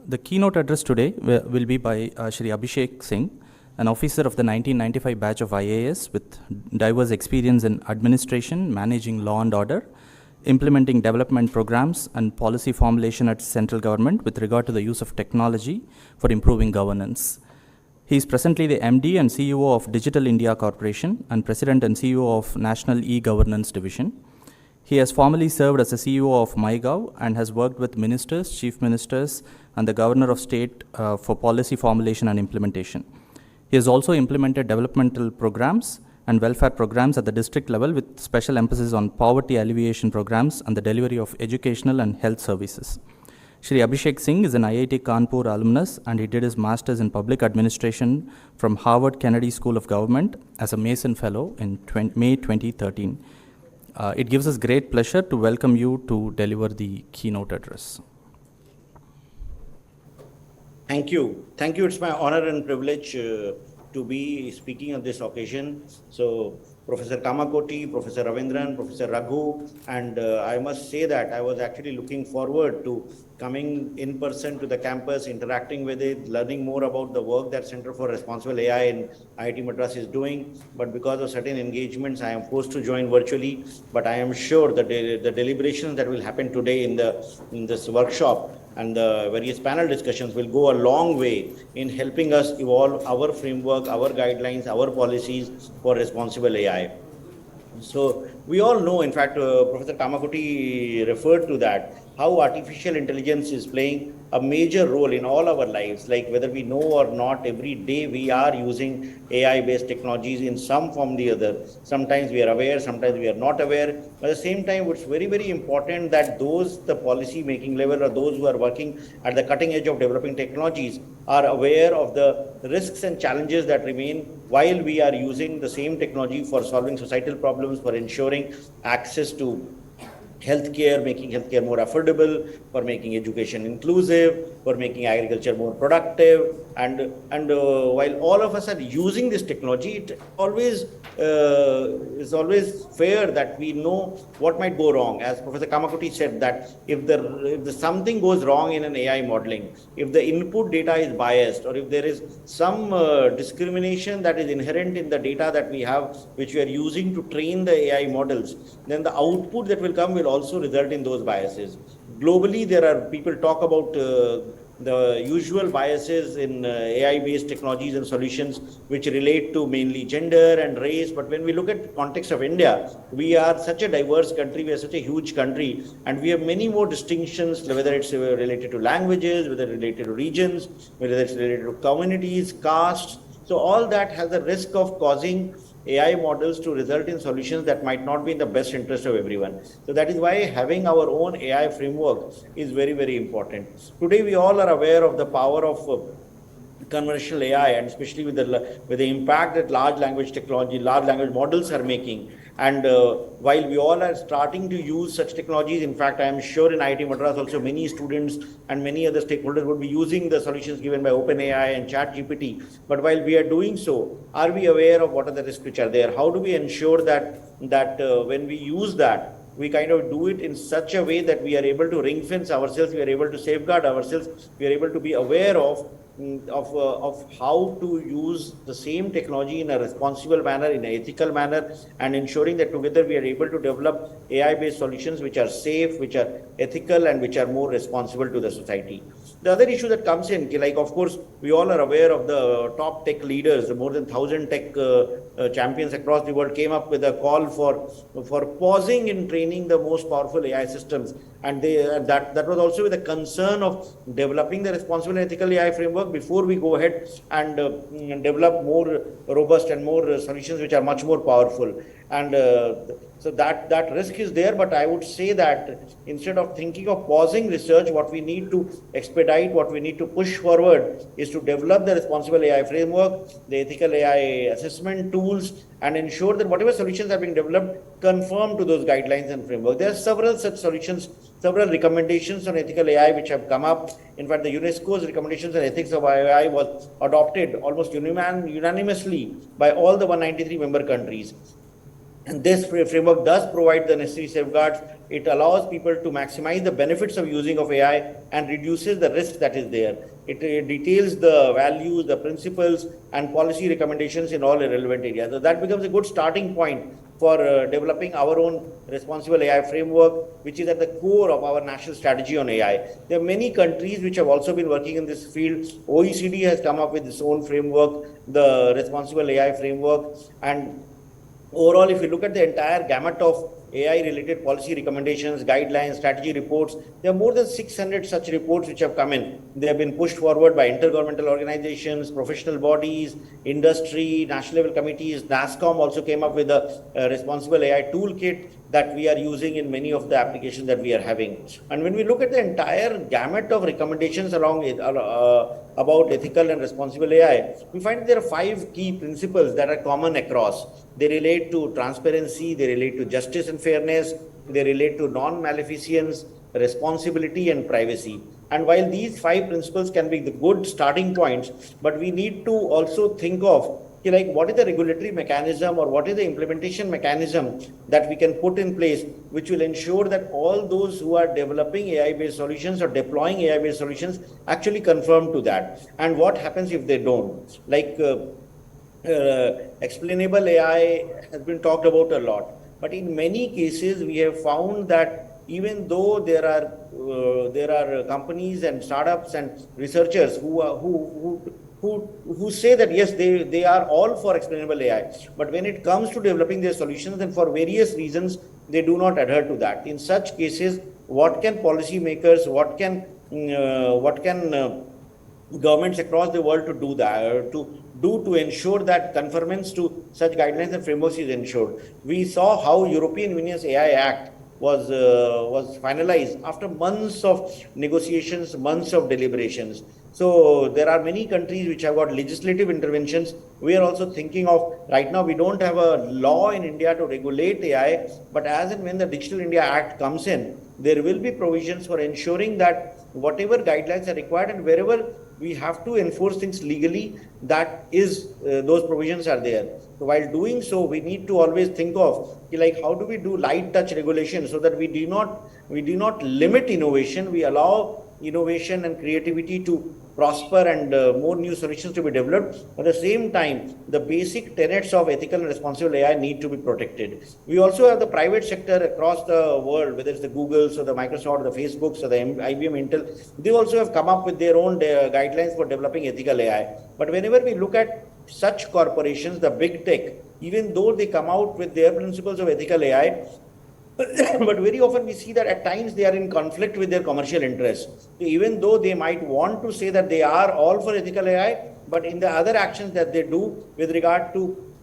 The keynote address today will be by Shri Abhishek Singh, an officer of the 1995 batch of IAS with diverse experience in administration, managing law and order, implementing development programs, and policy formulation at central government with regard to the use of technology for improving governance. He is presently the MD and CEO of Digital India Corporation and President and CEO of National E-Governance Division. He has formerly served as the CEO of MyGov and has worked with ministers, chief ministers, and the governor of state for policy formulation and implementation. He has also implemented developmental programs and welfare programs at the district level with special emphasis on poverty alleviation programs and the delivery of educational and health services. Shri Abhishek Singh is an IIT Kanpur alumnus, and he did his master's in public administration from Harvard Kennedy School of Government as a Mason Fellow in May 2013. It gives us great pleasure to welcome you to deliver the keynote address. Thank you. Thank you. It's my honor and privilege to be speaking on this occasion. So, Professor Kamakoti, Professor Ravindran, Professor Raghu, and I must say that I was actually looking forward to coming in person to the campus, interacting with it, learning more about the work that Center for Responsible AI in IIT Madras is doing. But because of certain engagements, I am forced to join virtually. But I am sure that the deliberations that will happen today in this workshop and the various panel discussions will go a long way in helping us evolve our framework, our guidelines, our policies for responsible AI. So we all know, in fact, Professor Kamakoti referred to that, how artificial intelligence is playing a major role in all our lives. Like whether we know or not, every day we are using AI-based technologies in some form or the other. Sometimes we are aware, sometimes we are not aware. But at the same time, it's very, very important that the policy making level or those who are working at the cutting edge of developing technologies are aware of the risks and challenges that remain while we are using the same technology for solving societal problems, for ensuring access to healthcare, making healthcare more affordable, for making education inclusive, for making agriculture more productive, and while all of us are using this technology, it always is always fair that we know what might go wrong. As Professor Kamakoti said, that if the something goes wrong in an AI modeling, if the input data is biased, or if there is some discrimination that is inherent in the data that we have, which we are using to train the AI models, then the output that will come will also result in those biases. Globally, there are people talk about the usual biases in AI-based technologies and solutions which relate to mainly gender and race. But when we look at the context of India, we are such a diverse country, we are such a huge country, and we have many more distinctions, whether it's related to languages, whether related to regions, whether it's related to communities, castes. So all that has a risk of causing AI models to result in solutions that might not be in the best interest of everyone. So that is why having our own AI framework is very, very important. Today, we all are aware of the power of conversational AI, and especially with the impact that large language technology, large language models are making. And while we all are starting to use such technologies, in fact, I am sure in IIT Madras also many students and many other stakeholders would be using the solutions given by OpenAI and ChatGPT. But while we are doing so, are we aware of what are the risks which are there? How do we ensure that when we use that, we kind of do it in such a way that we are able to ring fence ourselves, we are able to safeguard ourselves, we are able to be aware of how to use the same technology in a responsible manner, in an ethical manner, and ensuring that together we are able to develop AI-based solutions which are safe, which are ethical, and which are more responsible to the society. The other issue that comes in, like of course, we all are aware of the top tech leaders, the more than 1,000 tech champions across the world came up with a call for pausing in training the most powerful AI systems. And that was also with a concern of developing the responsible and ethical AI framework before we go ahead and develop more robust and more solutions which are much more powerful. And so that risk is there, but I would say that instead of thinking of pausing research, what we need to expedite, what we need to push forward is to develop the responsible AI framework, the ethical AI assessment tools, and ensure that whatever solutions are being developed conform to those guidelines and framework. There are several such solutions, several recommendations on ethical AI which have come up. In fact, the UNESCO's recommendations on ethics of AI was adopted almost unanimously by all the 193 member countries. And this framework does provide the necessary safeguards it allows people to maximize the benefits of using of AI and reduces the risk that is there. It details the values, the principles, and policy recommendations in all relevant areas. So that becomes a good starting point for developing our own responsible AI framework, which is at the core of our national strategy on AI. There are many countries which have also been working in this field. OECD has come up with its own framework, the responsible AI framework. And overall, if you look at the entire gamut of AI-related policy recommendations, guidelines, strategy reports, there are more than 600 such reports which have come in. They have been pushed forward by intergovernmental organizations, professional bodies, industry, national level committees. NASSCOM also came up with a responsible AI toolkit that we are using in many of the applications that we are having. And when we look at the entire gamut of recommendations along about ethical and responsible AI, we find there are 5 key principles that are common across. They relate to transparency, they relate to justice and fairness, they relate to non-maleficence, responsibility, and privacy. And while these 5 principles can be the good starting points, but we need to also think of like what is the regulatory mechanism or what is the implementation mechanism that we can put in place, which will ensure that all those who are developing AI-based solutions or deploying AI-based solutions actually conform to that. And what happens if they don't? Like explainable AI has been talked about a lot, but in many cases we have found that even though there are companies and startups and researchers who say that yes, they are all for explainable AI, but when it comes to developing their solutions, then for various reasons they do not adhere to that. In such cases, what can policymakers, what can governments across the world to do that, to ensure that conformance to such guidelines and frameworks is ensured? We saw how European Union's AI Act was finalized after months of negotiations, months of deliberations. So there are many countries which have got legislative interventions. We are also thinking of, right now we don't have a law in India to regulate AI, but as and when the Digital India Act comes in, there will be provisions for ensuring that whatever guidelines are required and wherever we have to enforce things legally, that is those provisions are there. So while doing so, we need to always think of like how do we do light touch regulation so that we do not limit innovation, we allow innovation and creativity to prosper and more new solutions to be developed. At the same time, the basic tenets of ethical and responsible AI need to be protected. We also have the private sector across the world, whether it's the Googles or the Microsoft or the Facebooks or the IBM, Intel, they also have come up with their own guidelines for developing ethical AI. But whenever we look at such corporations, the big tech, even though they come out with their principles of ethical AI, but very often we see that at times they are in conflict with their commercial interests. So even though they might want to say that they are all for ethical AI, but in the other actions that they do with regard to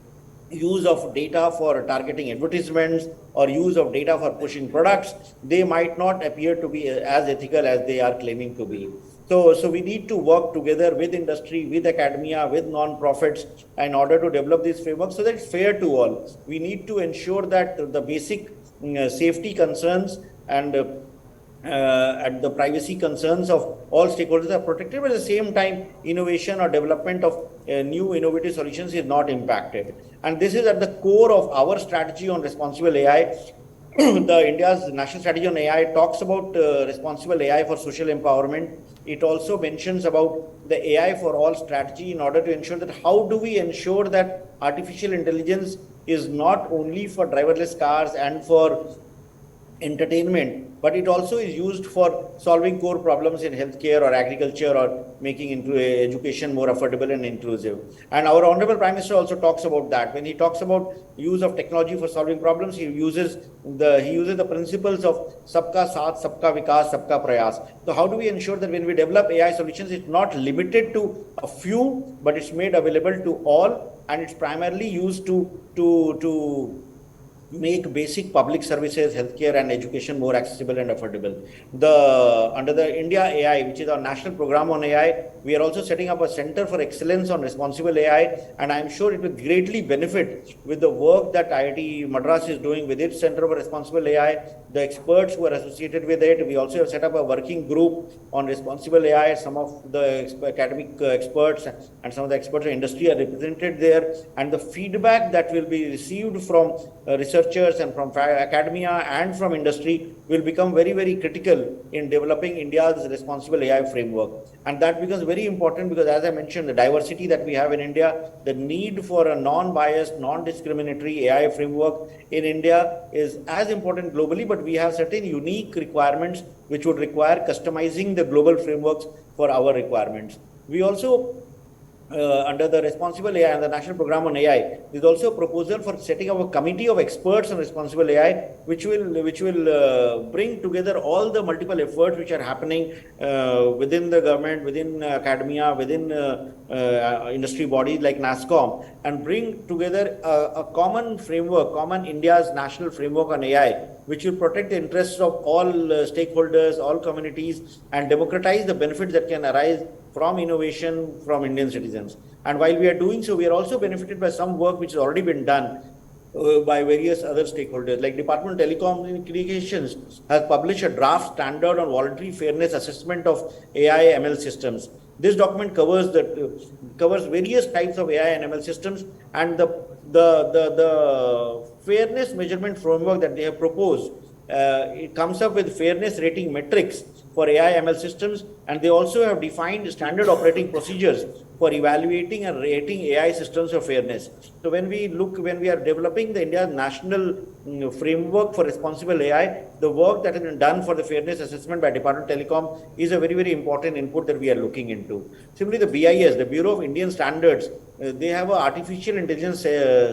use of data for targeting advertisements or use of data for pushing products, they might not appear to be as ethical as they are claiming to be. So we need to work together with industry, with academia, with non-profits in order to develop this framework so that it's fair to all. We need to ensure that the basic safety concerns and the privacy concerns of all stakeholders are protected, but at the same time, innovation or development of new innovative solutions is not impacted. And this is at the core of our strategy on responsible AI. The India's national strategy on AI talks about responsible AI for social empowerment. It also mentions about the AI for all strategy in order to ensure that how do we ensure that artificial intelligence is not only for driverless cars and for entertainment, but it also is used for solving core problems in healthcare or agriculture or making into education more affordable and inclusive. And our Honorable Prime Minister also talks about that. When he talks about use of technology for solving problems, he uses the principles of Sabka Saath, Sabka Vikas, Sabka Prayas. So how do we ensure that when we develop AI solutions, it's not limited to a few, but it's made available to all, and it's primarily used to make basic public services, healthcare and education more accessible and affordable. Under the India AI, which is our national program on AI, we are also setting up a center for excellence on responsible AI, and I'm sure it will greatly benefit with the work that IIT Madras is doing with its Center for Responsible AI, the experts who are associated with it. We also have set up a working group on responsible AI. Some of the academic experts and some of the experts in industry are represented there, and the feedback that will be received from research researchers and from academia and from industry will become very, very critical in developing India's responsible AI framework. And that becomes very important because, as I mentioned, the diversity that we have in India, the need for a non-biased, non-discriminatory AI framework in India is as important globally, but we have certain unique requirements which would require customizing the global frameworks for our requirements. We also under the Responsible AI and the National Program on AI, there is also a proposal for setting up a committee of experts on responsible AI, which will bring together all the multiple efforts which are happening within the government, within academia, within industry bodies like NASSCOM, and bring together a common framework, common India's national framework on AI, which will protect the interests of all stakeholders, all communities, and democratize the benefits that can arise from innovation from Indian citizens. And while we are doing so, we are also benefited by some work which has already been done by various other stakeholders. Like Department of Telecommunications has published a draft standard on voluntary fairness assessment of AI ML systems. This document covers various types of AI and ML systems, and the fairness measurement framework that they have proposed. It comes up with fairness rating metrics for AI ML systems, and they also have defined standard operating procedures for evaluating and rating AI systems for fairness. So when we are developing the India's national framework for responsible AI, the work that has been done for the fairness assessment by Department of Telecom is a very, very important input that we are looking into. Similarly, the BIS, the Bureau of Indian Standards, they have an artificial intelligence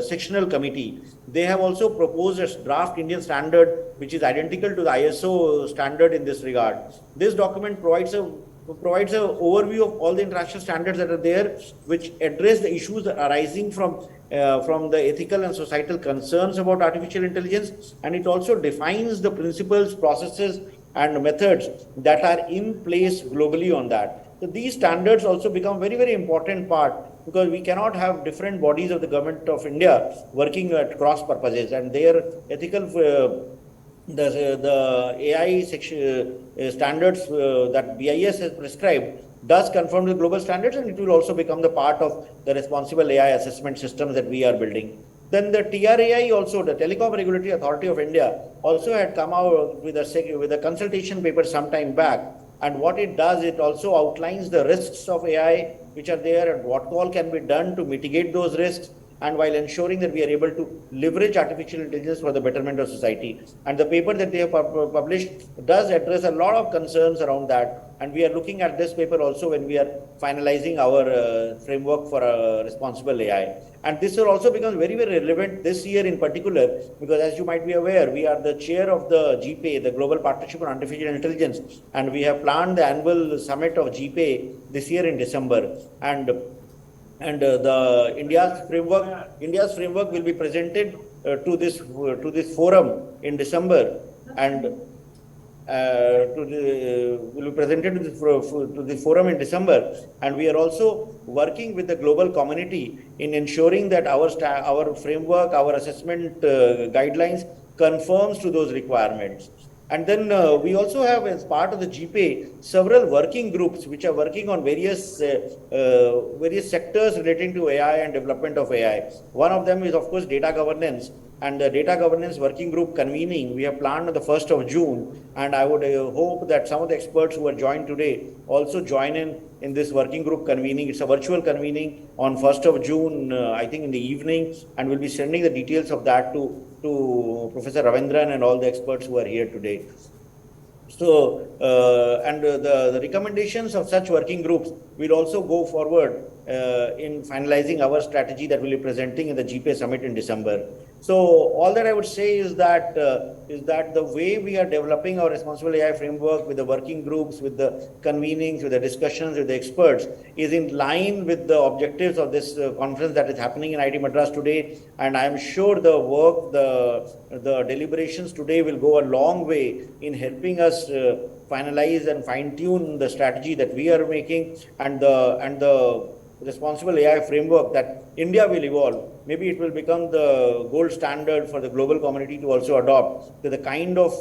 sectional committee. They have also proposed a draft Indian standard which is identical to the ISO standard in this regard. This document provides an overview of all the international standards that are there, which address the issues arising from the ethical and societal concerns about artificial intelligence, and it also defines the principles, processes, and methods that are in place globally on that. So these standards also become very, very important part, because we cannot have different bodies of the government of India working at cross purposes, and their ethical the AI section, standards that BIS has prescribed does conform to global standards, and it will also become the part of the responsible AI assessment systems that we are building. Then the TRAI also, the Telecom Regulatory Authority of India, also had come out with a consultation paper some time back. And what it does, it also outlines the risks of AI which are there and what all can be done to mitigate those risks, and while ensuring that we are able to leverage artificial intelligence for the betterment of society. And the paper that they have published does address a lot of concerns around that, and we are looking at this paper also when we are finalizing our framework for responsible AI. And this will also become very, very relevant this year in particular, because as you might be aware, we are the chair of the GPA, the Global Partnership on Artificial Intelligence, and we have planned the annual summit of GPA this year in December. And the India's framework will be presented to this forum in December, and will be presented to the forum in December. And we are also working with the global community in ensuring that our framework, our assessment guidelines conforms to those requirements. And then we also have, as part of the GPA, several working groups which are working on various sectors relating to AI and development of AI. One of them is, of course, data governance. And the data governance working group convening, we have planned on the 1st of June. And I would hope that some of the experts who are joined today also join in this working group convening. It's a virtual convening on 1st of June, I think in the evening, and we'll be sending the details of that to Professor Ravindran and all the experts who are here today. So, and the recommendations of such working groups will also go forward in finalizing our strategy that we'll be presenting in the GPA summit in December. So all that I would say is that the way we are developing our responsible AI framework with the working groups, with the convenings, with the discussions with the experts, is in line with the objectives of this conference that is happening in IIT Madras today. And I am sure the work, the deliberations today will go a long way in helping us finalize and fine-tune the strategy that we are making, and the responsible AI framework that India will evolve. Maybe it will become the gold standard for the global community to also adopt. So the kind of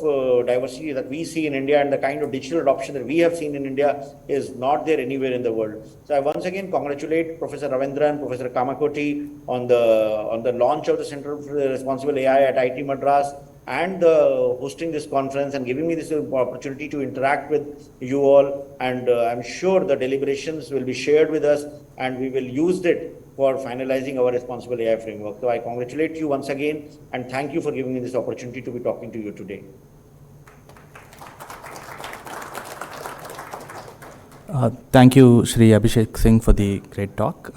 diversity that we see in India and the kind of digital adoption that we have seen in India is not there anywhere in the world. So I once again congratulate Professor Ravindran, Professor Kamakoti on the launch of the Center for Responsible AI at IIT Madras, and hosting this conference and giving me this opportunity to interact with you all. And I'm sure the deliberations will be shared with us and we will use it for finalizing our responsible AI framework. So I congratulate you once again and thank you for giving me this opportunity to be talking to you today. Thank you, Shri Abhishek Singh, for the great talk.